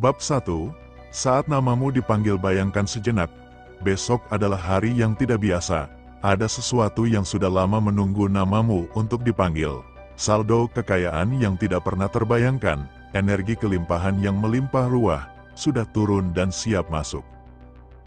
Bab 1. Saat namamu dipanggil, bayangkan sejenak. Besok adalah hari yang tidak biasa. Ada sesuatu yang sudah lama menunggu namamu untuk dipanggil. Saldo kekayaan yang tidak pernah terbayangkan, energi kelimpahan yang melimpah ruah, sudah turun dan siap masuk.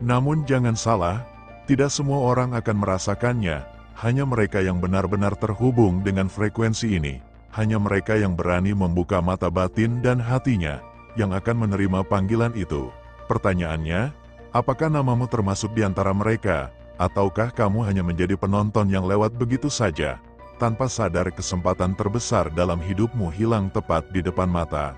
Namun jangan salah, tidak semua orang akan merasakannya, hanya mereka yang benar-benar terhubung dengan frekuensi ini, hanya mereka yang berani membuka mata batin dan hatinya, yang akan menerima panggilan itu. Pertanyaannya, apakah namamu termasuk di antara mereka, ataukah kamu hanya menjadi penonton yang lewat begitu saja, tanpa sadar kesempatan terbesar dalam hidupmu hilang tepat di depan mata?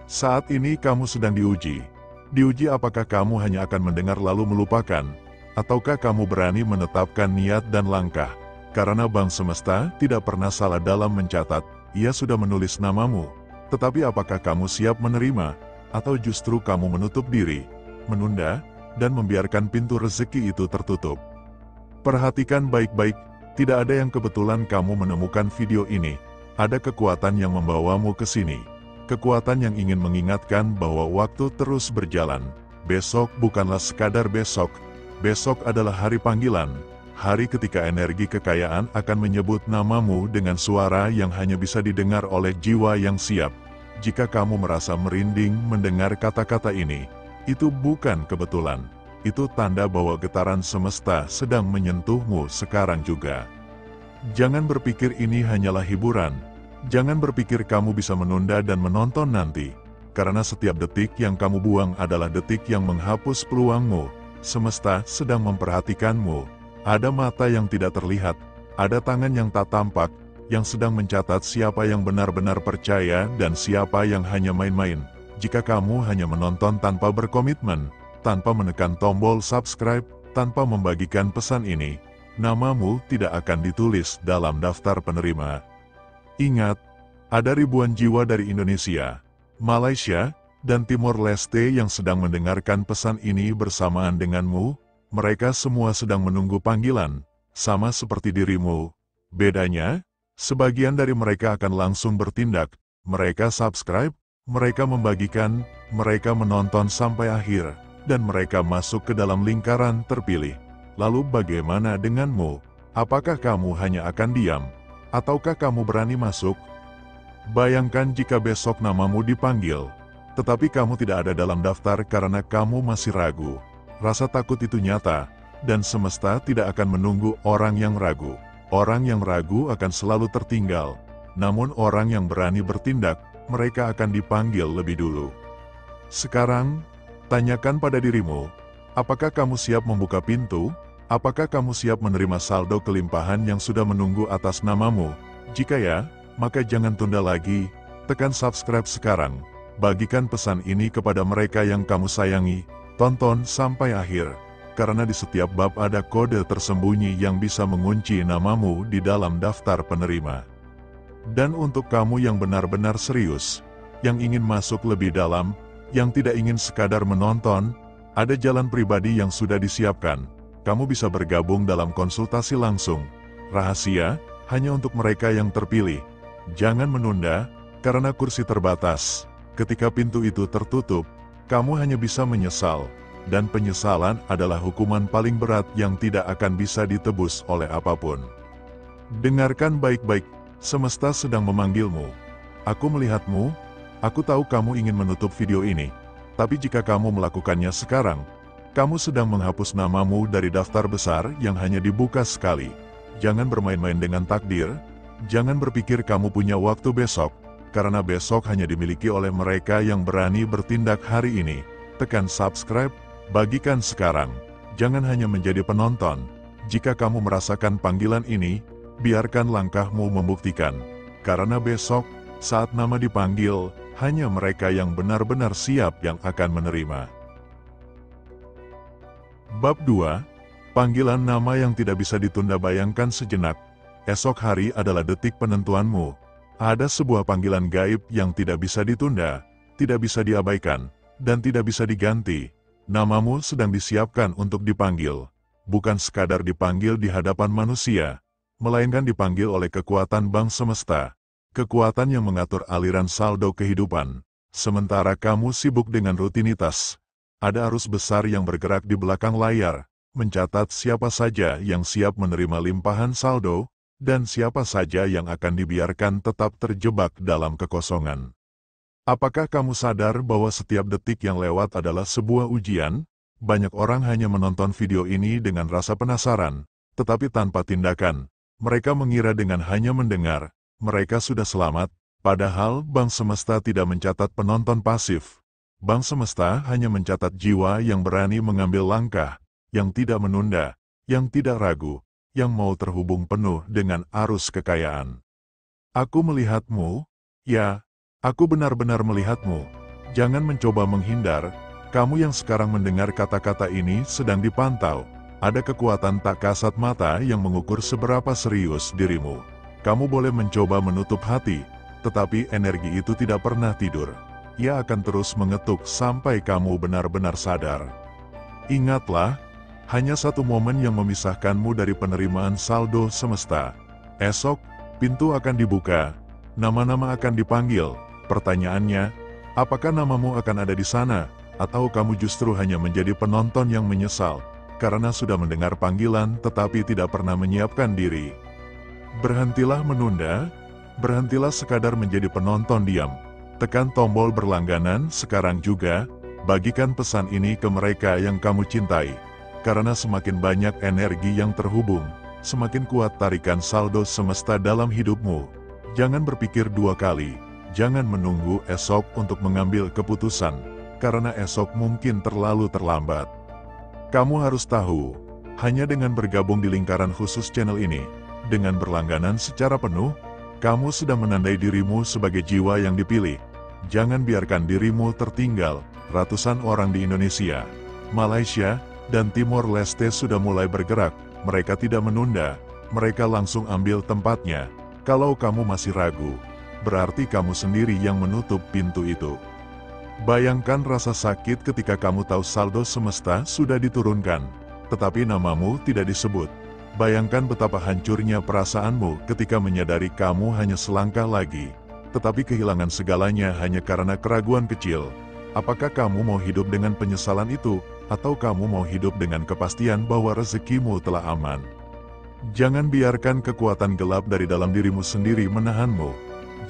Saat ini kamu sedang diuji. Diuji apakah kamu hanya akan mendengar lalu melupakan, ataukah kamu berani menetapkan niat dan langkah, karena Bang Semesta tidak pernah salah dalam mencatat, Ia sudah menulis namamu. Tetapi apakah kamu siap menerima, atau justru kamu menutup diri, menunda, dan membiarkan pintu rezeki itu tertutup? Perhatikan baik-baik, tidak ada yang kebetulan kamu menemukan video ini. Ada kekuatan yang membawamu ke sini. Kekuatan yang ingin mengingatkan bahwa waktu terus berjalan. Besok bukanlah sekadar besok. Besok adalah hari panggilan. Hari ketika energi kekayaan akan menyebut namamu dengan suara yang hanya bisa didengar oleh jiwa yang siap. Jika kamu merasa merinding mendengar kata-kata ini, itu bukan kebetulan. Itu tanda bahwa getaran semesta sedang menyentuhmu sekarang juga. Jangan berpikir ini hanyalah hiburan. Jangan berpikir kamu bisa menunda dan menonton nanti. Karena setiap detik yang kamu buang adalah detik yang menghapus peluangmu. Semesta sedang memperhatikanmu. Ada mata yang tidak terlihat, ada tangan yang tak tampak, yang sedang mencatat siapa yang benar-benar percaya dan siapa yang hanya main-main. Jika kamu hanya menonton tanpa berkomitmen, tanpa menekan tombol subscribe, tanpa membagikan pesan ini, namamu tidak akan ditulis dalam daftar penerima. Ingat, ada ribuan jiwa dari Indonesia, Malaysia, dan Timor Leste yang sedang mendengarkan pesan ini bersamaan denganmu. Mereka semua sedang menunggu panggilan, sama seperti dirimu. Bedanya, sebagian dari mereka akan langsung bertindak. Mereka subscribe, mereka membagikan, mereka menonton sampai akhir, dan mereka masuk ke dalam lingkaran terpilih. Lalu bagaimana denganmu? Apakah kamu hanya akan diam? Ataukah kamu berani masuk? Bayangkan jika besok namamu dipanggil, tetapi kamu tidak ada dalam daftar karena kamu masih ragu. Rasa takut itu nyata, dan semesta tidak akan menunggu orang yang ragu. Orang yang ragu akan selalu tertinggal. Namun orang yang berani bertindak, mereka akan dipanggil lebih dulu. Sekarang, tanyakan pada dirimu, apakah kamu siap membuka pintu? Apakah kamu siap menerima saldo kelimpahan yang sudah menunggu atas namamu? Jika ya, maka jangan tunda lagi, tekan subscribe sekarang. Bagikan pesan ini kepada mereka yang kamu sayangi. Tonton sampai akhir, karena di setiap bab ada kode tersembunyi yang bisa mengunci namamu di dalam daftar penerima. Dan untuk kamu yang benar-benar serius, yang ingin masuk lebih dalam, yang tidak ingin sekadar menonton, ada jalan pribadi yang sudah disiapkan. Kamu bisa bergabung dalam konsultasi langsung. Rahasia, hanya untuk mereka yang terpilih. Jangan menunda, karena kursi terbatas. Ketika pintu itu tertutup, kamu hanya bisa menyesal, dan penyesalan adalah hukuman paling berat yang tidak akan bisa ditebus oleh apapun. Dengarkan baik-baik, semesta sedang memanggilmu. Aku melihatmu, aku tahu kamu ingin menutup video ini, tapi jika kamu melakukannya sekarang, kamu sedang menghapus namamu dari daftar besar yang hanya dibuka sekali. Jangan bermain-main dengan takdir, jangan berpikir kamu punya waktu besok, karena besok hanya dimiliki oleh mereka yang berani bertindak hari ini. Tekan subscribe, bagikan sekarang. Jangan hanya menjadi penonton. Jika kamu merasakan panggilan ini, biarkan langkahmu membuktikan. Karena besok, saat nama dipanggil, hanya mereka yang benar-benar siap yang akan menerima. Bab 2. Panggilan nama yang tidak bisa ditunda. Bayangkan sejenak. Esok hari adalah detik penentuanmu. Ada sebuah panggilan gaib yang tidak bisa ditunda, tidak bisa diabaikan, dan tidak bisa diganti. Namamu sedang disiapkan untuk dipanggil. Bukan sekadar dipanggil di hadapan manusia, melainkan dipanggil oleh kekuatan Bang Semesta. Kekuatan yang mengatur aliran saldo kehidupan. Sementara kamu sibuk dengan rutinitas, ada arus besar yang bergerak di belakang layar, mencatat siapa saja yang siap menerima limpahan saldo, dan siapa saja yang akan dibiarkan tetap terjebak dalam kekosongan. Apakah kamu sadar bahwa setiap detik yang lewat adalah sebuah ujian? Banyak orang hanya menonton video ini dengan rasa penasaran, tetapi tanpa tindakan. Mereka mengira dengan hanya mendengar, mereka sudah selamat, padahal Bank Semesta tidak mencatat penonton pasif. Bank Semesta hanya mencatat jiwa yang berani mengambil langkah, yang tidak menunda, yang tidak ragu, yang mau terhubung penuh dengan arus kekayaan. Aku melihatmu, ya, aku benar-benar melihatmu. Jangan mencoba menghindar, kamu yang sekarang mendengar kata-kata ini sedang dipantau. Ada kekuatan tak kasat mata yang mengukur seberapa serius dirimu. Kamu boleh mencoba menutup hati, tetapi energi itu tidak pernah tidur. Ia akan terus mengetuk sampai kamu benar-benar sadar. Ingatlah, hanya satu momen yang memisahkanmu dari penerimaan saldo semesta. Esok, pintu akan dibuka, nama-nama akan dipanggil. Pertanyaannya, apakah namamu akan ada di sana, atau kamu justru hanya menjadi penonton yang menyesal, karena sudah mendengar panggilan tetapi tidak pernah menyiapkan diri? Berhentilah menunda, berhentilah sekadar menjadi penonton diam. Tekan tombol berlangganan sekarang juga, bagikan pesan ini ke mereka yang kamu cintai. Karena semakin banyak energi yang terhubung, semakin kuat tarikan saldo semesta dalam hidupmu. Jangan berpikir dua kali, jangan menunggu esok untuk mengambil keputusan, karena esok mungkin terlalu terlambat. Kamu harus tahu, hanya dengan bergabung di lingkaran khusus channel ini, dengan berlangganan secara penuh, kamu sudah menandai dirimu sebagai jiwa yang dipilih. Jangan biarkan dirimu tertinggal. Ratusan orang di Indonesia, Malaysia, dan Timor Leste sudah mulai bergerak. Mereka tidak menunda, mereka langsung ambil tempatnya. Kalau kamu masih ragu, berarti kamu sendiri yang menutup pintu itu. Bayangkan rasa sakit ketika kamu tahu saldo semesta sudah diturunkan, tetapi namamu tidak disebut. Bayangkan betapa hancurnya perasaanmu ketika menyadari kamu hanya selangkah lagi, tetapi kehilangan segalanya hanya karena keraguan kecil. Apakah kamu mau hidup dengan penyesalan itu, atau kamu mau hidup dengan kepastian bahwa rezekimu telah aman? Jangan biarkan kekuatan gelap dari dalam dirimu sendiri menahanmu.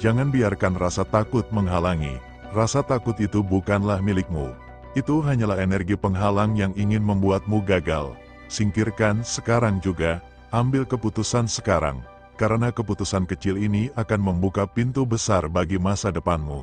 Jangan biarkan rasa takut menghalangi. Rasa takut itu bukanlah milikmu. Itu hanyalah energi penghalang yang ingin membuatmu gagal. Singkirkan sekarang juga, ambil keputusan sekarang, karena keputusan kecil ini akan membuka pintu besar bagi masa depanmu.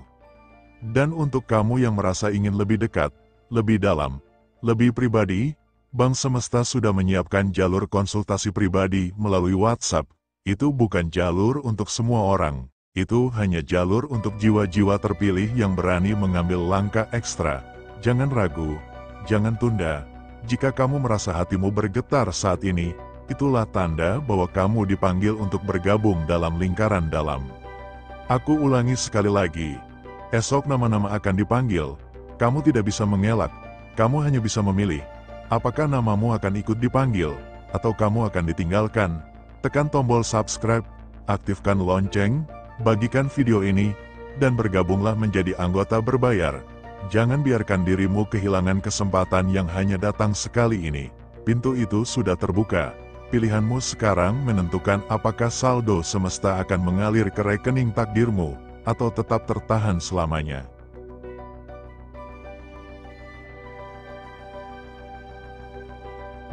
Dan untuk kamu yang merasa ingin lebih dekat, lebih dalam, lebih pribadi, Bank Semesta sudah menyiapkan jalur konsultasi pribadi melalui WhatsApp. Itu bukan jalur untuk semua orang. Itu hanya jalur untuk jiwa-jiwa terpilih yang berani mengambil langkah ekstra. Jangan ragu, jangan tunda. Jika kamu merasa hatimu bergetar saat ini, itulah tanda bahwa kamu dipanggil untuk bergabung dalam lingkaran dalam. Aku ulangi sekali lagi, esok nama-nama akan dipanggil. Kamu tidak bisa mengelak, kamu hanya bisa memilih. Apakah namamu akan ikut dipanggil, atau kamu akan ditinggalkan? Tekan tombol subscribe, aktifkan lonceng, bagikan video ini, dan bergabunglah menjadi anggota berbayar. Jangan biarkan dirimu kehilangan kesempatan yang hanya datang sekali ini. Pintu itu sudah terbuka. Pilihanmu sekarang menentukan apakah saldo semesta akan mengalir ke rekening takdirmu, atau tetap tertahan selamanya.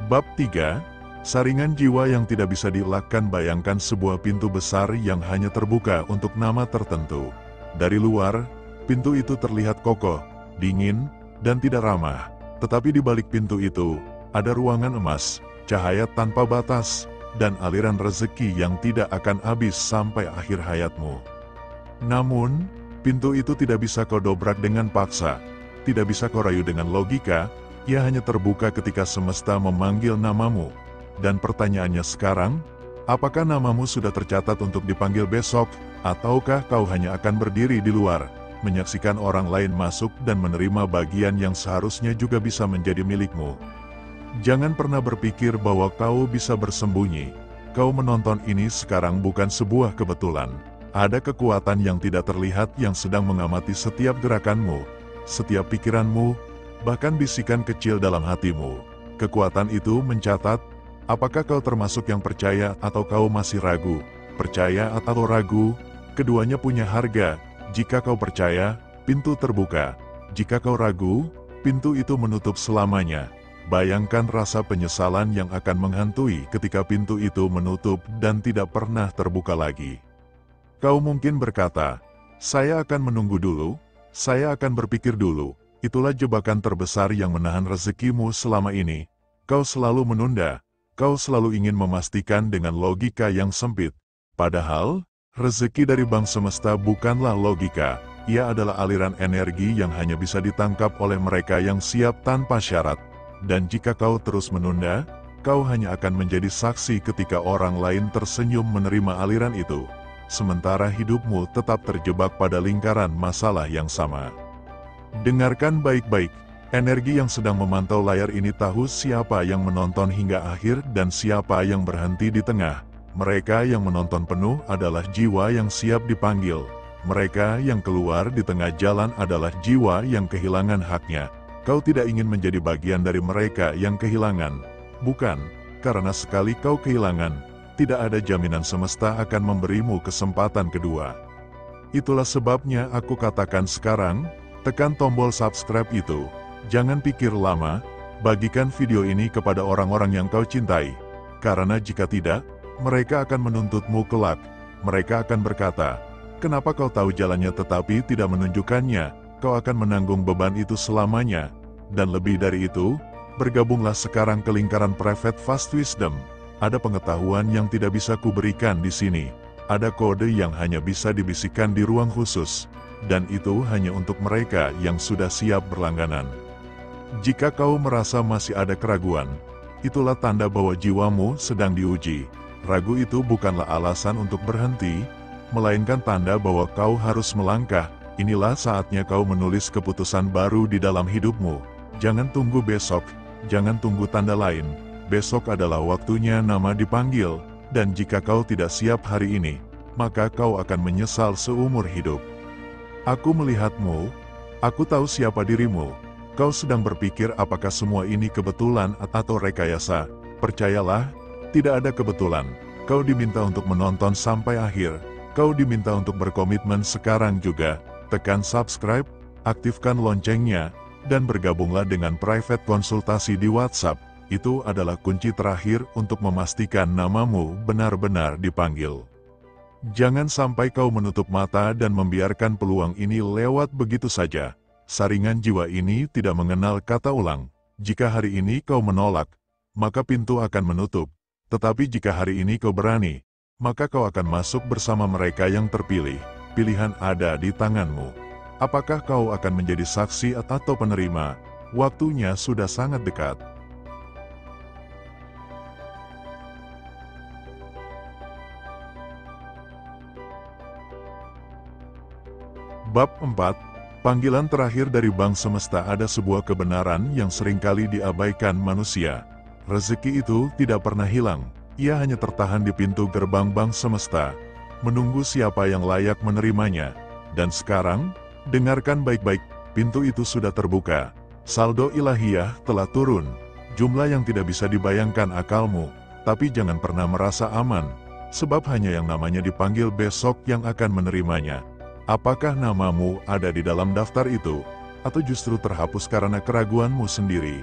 Bab 3, Saringan Jiwa yang Tidak Bisa Dielakkan. Bayangkan sebuah pintu besar yang hanya terbuka untuk nama tertentu. Dari luar, pintu itu terlihat kokoh, dingin, dan tidak ramah. Tetapi di balik pintu itu, ada ruangan emas, cahaya tanpa batas, dan aliran rezeki yang tidak akan habis sampai akhir hayatmu. Namun, pintu itu tidak bisa kau dobrak dengan paksa, tidak bisa kau rayu dengan logika. Ia hanya terbuka ketika semesta memanggil namamu. Dan pertanyaannya sekarang, apakah namamu sudah tercatat untuk dipanggil besok, ataukah kau hanya akan berdiri di luar, menyaksikan orang lain masuk dan menerima bagian yang seharusnya juga bisa menjadi milikmu? Jangan pernah berpikir bahwa kau bisa bersembunyi. Kau menonton ini sekarang bukan sebuah kebetulan. Ada kekuatan yang tidak terlihat yang sedang mengamati setiap gerakanmu, setiap pikiranmu, bahkan bisikan kecil dalam hatimu. Kekuatan itu mencatat, apakah kau termasuk yang percaya atau kau masih ragu. Percaya atau ragu, keduanya punya harga. Jika kau percaya, pintu terbuka. Jika kau ragu, pintu itu menutup selamanya. Bayangkan rasa penyesalan yang akan menghantui ketika pintu itu menutup dan tidak pernah terbuka lagi. Kau mungkin berkata, saya akan menunggu dulu, saya akan berpikir dulu. Itulah jebakan terbesar yang menahan rezekimu selama ini. Kau selalu menunda, kau selalu ingin memastikan dengan logika yang sempit. Padahal, rezeki dari Bang Semesta bukanlah logika, ia adalah aliran energi yang hanya bisa ditangkap oleh mereka yang siap tanpa syarat. Dan jika kau terus menunda, kau hanya akan menjadi saksi ketika orang lain tersenyum menerima aliran itu. Sementara hidupmu tetap terjebak pada lingkaran masalah yang sama. Dengarkan baik-baik, energi yang sedang memantau layar ini tahu siapa yang menonton hingga akhir dan siapa yang berhenti di tengah. Mereka yang menonton penuh adalah jiwa yang siap dipanggil. Mereka yang keluar di tengah jalan adalah jiwa yang kehilangan haknya. Kau tidak ingin menjadi bagian dari mereka yang kehilangan. Bukan, karena sekali kau kehilangan, tidak ada jaminan semesta akan memberimu kesempatan kedua. Itulah sebabnya aku katakan sekarang, tekan tombol subscribe itu. Jangan pikir lama, bagikan video ini kepada orang-orang yang kau cintai. Karena jika tidak, mereka akan menuntutmu kelak. Mereka akan berkata, kenapa kau tahu jalannya tetapi tidak menunjukkannya? Kau akan menanggung beban itu selamanya. Dan lebih dari itu, bergabunglah sekarang ke lingkaran Private Fast Wisdom. Ada pengetahuan yang tidak bisa kuberikan di sini. Ada kode yang hanya bisa dibisikkan di ruang khusus. Dan itu hanya untuk mereka yang sudah siap berlangganan. Jika kau merasa masih ada keraguan, itulah tanda bahwa jiwamu sedang diuji. Ragu itu bukanlah alasan untuk berhenti, melainkan tanda bahwa kau harus melangkah. Inilah saatnya kau menulis keputusan baru di dalam hidupmu. Jangan tunggu besok, jangan tunggu tanda lain. Besok adalah waktunya nama dipanggil, dan jika kau tidak siap hari ini, maka kau akan menyesal seumur hidup. Aku melihatmu, aku tahu siapa dirimu. Kau sedang berpikir apakah semua ini kebetulan atau rekayasa. Percayalah, tidak ada kebetulan. Kau diminta untuk menonton sampai akhir. Kau diminta untuk berkomitmen sekarang juga. Tekan subscribe, aktifkan loncengnya, dan bergabunglah dengan private konsultasi di WhatsApp. Itu adalah kunci terakhir untuk memastikan namamu benar-benar dipanggil. Jangan sampai kau menutup mata dan membiarkan peluang ini lewat begitu saja. Saringan jiwa ini tidak mengenal kata ulang. Jika hari ini kau menolak, maka pintu akan menutup. Tetapi jika hari ini kau berani, maka kau akan masuk bersama mereka yang terpilih. Pilihan ada di tanganmu. Apakah kau akan menjadi saksi atau penerima? Waktunya sudah sangat dekat. Bab 4, panggilan terakhir dari Bang Semesta. Ada sebuah kebenaran yang seringkali diabaikan manusia. Rezeki itu tidak pernah hilang, ia hanya tertahan di pintu gerbang Bang Semesta, menunggu siapa yang layak menerimanya. Dan sekarang, dengarkan baik-baik, pintu itu sudah terbuka. Saldo ilahiyah telah turun, jumlah yang tidak bisa dibayangkan akalmu, tapi jangan pernah merasa aman, sebab hanya yang namanya dipanggil besok yang akan menerimanya. Apakah namamu ada di dalam daftar itu, atau justru terhapus karena keraguanmu sendiri?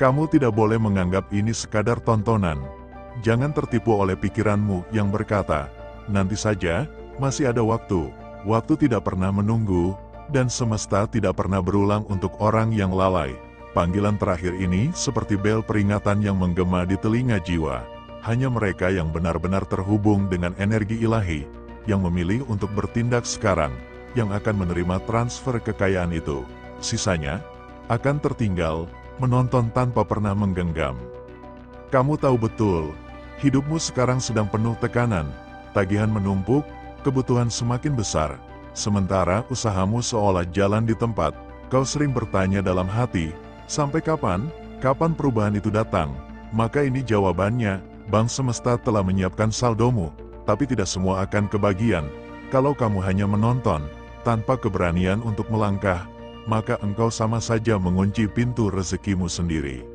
Kamu tidak boleh menganggap ini sekadar tontonan. Jangan tertipu oleh pikiranmu yang berkata, nanti saja, masih ada waktu. Waktu tidak pernah menunggu, dan semesta tidak pernah berulang untuk orang yang lalai. Panggilan terakhir ini seperti bel peringatan yang menggema di telinga jiwa. Hanya mereka yang benar-benar terhubung dengan energi ilahi, yang memilih untuk bertindak sekarang, yang akan menerima transfer kekayaan itu. Sisanya akan tertinggal, menonton tanpa pernah menggenggam. Kamu tahu betul, hidupmu sekarang sedang penuh tekanan, tagihan menumpuk, kebutuhan semakin besar, sementara usahamu seolah jalan di tempat. Kau sering bertanya dalam hati, sampai kapan? Kapan perubahan itu datang? Maka ini jawabannya, Bang Semesta telah menyiapkan saldomu. Tapi tidak semua akan kebagian. Kalau kamu hanya menonton, tanpa keberanian untuk melangkah, maka engkau sama saja mengunci pintu rezekimu sendiri.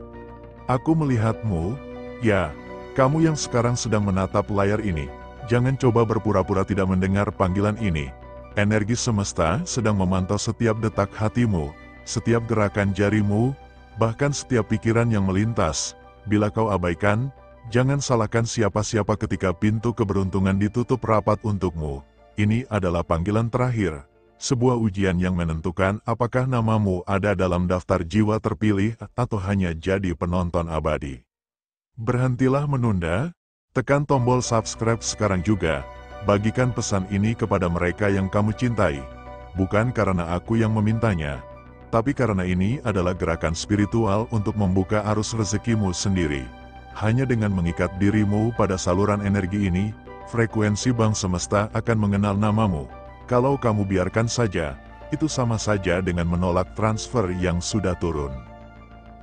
Aku melihatmu, ya, kamu yang sekarang sedang menatap layar ini, jangan coba berpura-pura tidak mendengar panggilan ini. Energi semesta sedang memantau setiap detak hatimu, setiap gerakan jarimu, bahkan setiap pikiran yang melintas. Bila kau abaikan, jangan salahkan siapa-siapa ketika pintu keberuntungan ditutup rapat untukmu. Ini adalah panggilan terakhir, sebuah ujian yang menentukan apakah namamu ada dalam daftar jiwa terpilih atau hanya jadi penonton abadi. Berhentilah menunda, tekan tombol subscribe sekarang juga, bagikan pesan ini kepada mereka yang kamu cintai. Bukan karena aku yang memintanya, tapi karena ini adalah gerakan spiritual untuk membuka arus rezekimu sendiri. Hanya dengan mengikat dirimu pada saluran energi ini, frekuensi Bang Semesta akan mengenal namamu. Kalau kamu biarkan saja, itu sama saja dengan menolak transfer yang sudah turun.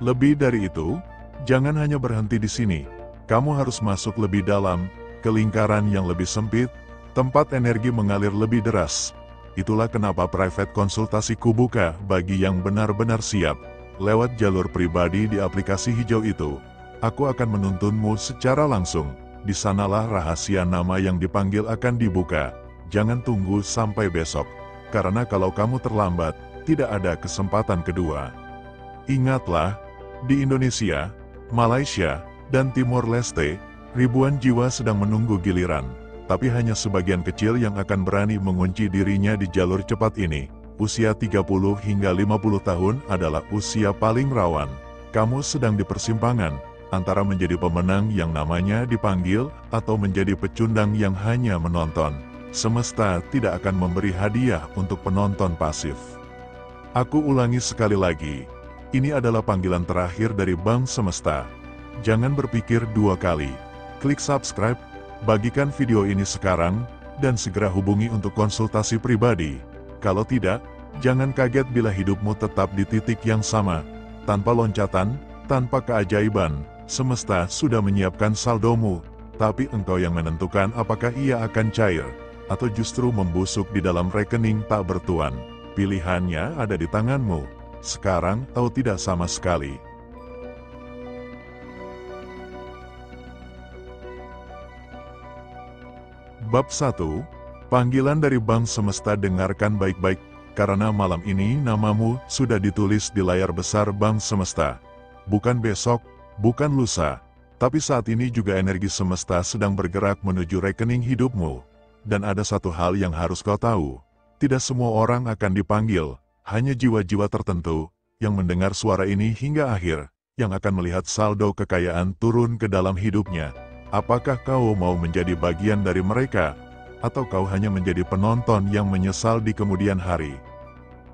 Lebih dari itu, jangan hanya berhenti di sini. Kamu harus masuk lebih dalam, ke lingkaran yang lebih sempit, tempat energi mengalir lebih deras. Itulah kenapa private konsultasi kubuka bagi yang benar-benar siap. Lewat jalur pribadi di aplikasi hijau itu, aku akan menuntunmu secara langsung. Di sanalah rahasia nama yang dipanggil akan dibuka. Jangan tunggu sampai besok, karena kalau kamu terlambat, tidak ada kesempatan kedua. Ingatlah, di Indonesia, Malaysia, dan Timor Leste, ribuan jiwa sedang menunggu giliran, tapi hanya sebagian kecil yang akan berani mengunci dirinya di jalur cepat ini. Usia 30 hingga 50 tahun adalah usia paling rawan. Kamu sedang di persimpangan antara menjadi pemenang yang namanya dipanggil, atau menjadi pecundang yang hanya menonton. Semesta tidak akan memberi hadiah untuk penonton pasif. Aku ulangi sekali lagi, ini adalah panggilan terakhir dari Bang Semesta. Jangan berpikir dua kali. Klik subscribe, bagikan video ini sekarang, dan segera hubungi untuk konsultasi pribadi. Kalau tidak, jangan kaget bila hidupmu tetap di titik yang sama. Tanpa loncatan, tanpa keajaiban, semesta sudah menyiapkan saldomu, tapi engkau yang menentukan apakah ia akan cair, atau justru membusuk di dalam rekening tak bertuan. Pilihannya ada di tanganmu, sekarang atau tidak sama sekali. Bab 1, Panggilan dari Bang Semesta. Dengarkan baik-baik, karena malam ini namamu sudah ditulis di layar besar Bang Semesta. Bukan besok, bukan lusa, tapi saat ini juga energi semesta sedang bergerak menuju rekening hidupmu. Dan ada satu hal yang harus kau tahu, tidak semua orang akan dipanggil, hanya jiwa-jiwa tertentu, yang mendengar suara ini hingga akhir, yang akan melihat saldo kekayaan turun ke dalam hidupnya. Apakah kau mau menjadi bagian dari mereka, atau kau hanya menjadi penonton yang menyesal di kemudian hari?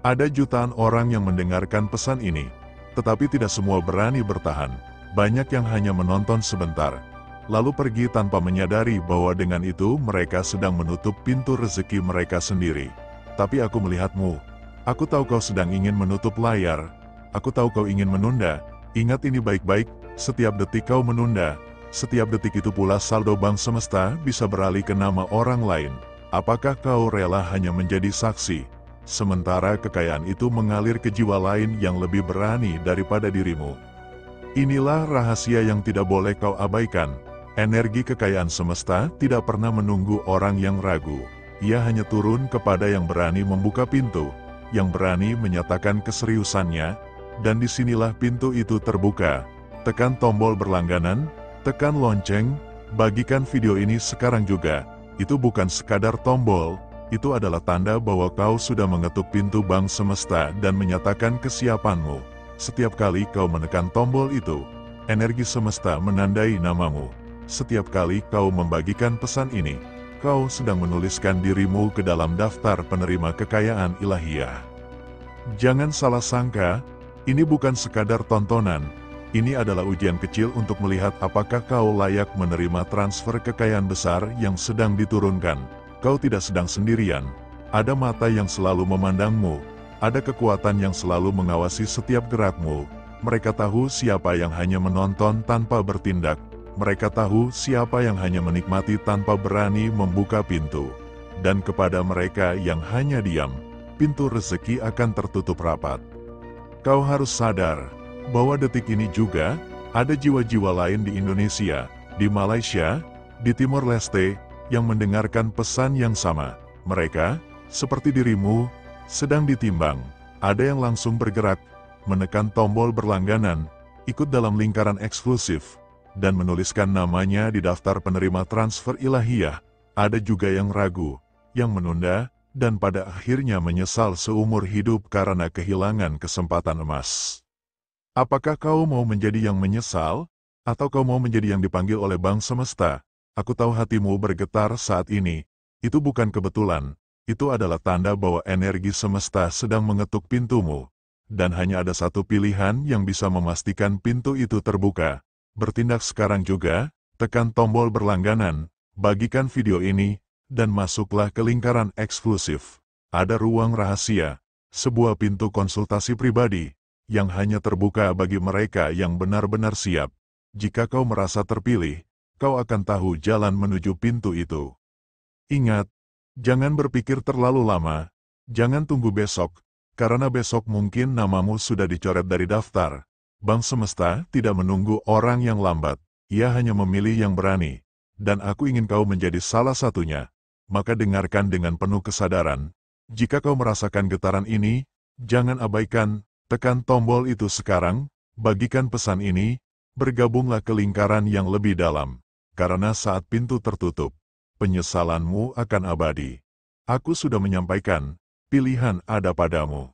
Ada jutaan orang yang mendengarkan pesan ini, tetapi tidak semua berani bertahan. Banyak yang hanya menonton sebentar, lalu pergi tanpa menyadari bahwa dengan itu mereka sedang menutup pintu rezeki mereka sendiri. Tapi aku melihatmu. Aku tahu kau sedang ingin menutup layar. Aku tahu kau ingin menunda. Ingat ini baik-baik, setiap detik kau menunda, setiap detik itu pula saldo Bang Semesta bisa beralih ke nama orang lain. Apakah kau rela hanya menjadi saksi, sementara kekayaan itu mengalir ke jiwa lain yang lebih berani daripada dirimu? Inilah rahasia yang tidak boleh kau abaikan. Energi kekayaan semesta tidak pernah menunggu orang yang ragu. Ia hanya turun kepada yang berani membuka pintu, yang berani menyatakan keseriusannya, dan disinilah pintu itu terbuka. Tekan tombol berlangganan, tekan lonceng, bagikan video ini sekarang juga. Itu bukan sekadar tombol, itu adalah tanda bahwa kau sudah mengetuk pintu Bang Semesta dan menyatakan kesiapanmu. Setiap kali kau menekan tombol itu, energi semesta menandai namamu. Setiap kali kau membagikan pesan ini, kau sedang menuliskan dirimu ke dalam daftar penerima kekayaan ilahiyah. Jangan salah sangka, ini bukan sekadar tontonan. Ini adalah ujian kecil untuk melihat apakah kau layak menerima transfer kekayaan besar yang sedang diturunkan. Kau tidak sedang sendirian. Ada mata yang selalu memandangmu. Ada kekuatan yang selalu mengawasi setiap gerakmu. Mereka tahu siapa yang hanya menonton tanpa bertindak. Mereka tahu siapa yang hanya menikmati tanpa berani membuka pintu. dan kepada mereka yang hanya diam, pintu rezeki akan tertutup rapat. Kau harus sadar bahwa detik ini juga ada jiwa-jiwa lain di Indonesia, di Malaysia, di Timor Leste, yang mendengarkan pesan yang sama. Mereka, seperti dirimu, sedang ditimbang. Ada yang langsung bergerak, menekan tombol berlangganan, ikut dalam lingkaran eksklusif, dan menuliskan namanya di daftar penerima transfer ilahiyah. Ada juga yang ragu, yang menunda, dan pada akhirnya menyesal seumur hidup karena kehilangan kesempatan emas. Apakah kau mau menjadi yang menyesal, atau kau mau menjadi yang dipanggil oleh Bang Semesta? Aku tahu hatimu bergetar saat ini. Itu bukan kebetulan. Itu adalah tanda bahwa energi semesta sedang mengetuk pintumu. Dan hanya ada satu pilihan yang bisa memastikan pintu itu terbuka. Bertindak sekarang juga, tekan tombol berlangganan, bagikan video ini, dan masuklah ke lingkaran eksklusif. Ada ruang rahasia, sebuah pintu konsultasi pribadi, yang hanya terbuka bagi mereka yang benar-benar siap. Jika kau merasa terpilih, kau akan tahu jalan menuju pintu itu. Ingat, jangan berpikir terlalu lama, jangan tunggu besok, karena besok mungkin namamu sudah dicoret dari daftar. Bang Semesta tidak menunggu orang yang lambat, ia hanya memilih yang berani. Dan aku ingin kau menjadi salah satunya. Maka dengarkan dengan penuh kesadaran. Jika kau merasakan getaran ini, jangan abaikan, tekan tombol itu sekarang, bagikan pesan ini, bergabunglah ke lingkaran yang lebih dalam. Karena saat pintu tertutup, penyesalanmu akan abadi. Aku sudah menyampaikan, pilihan ada padamu.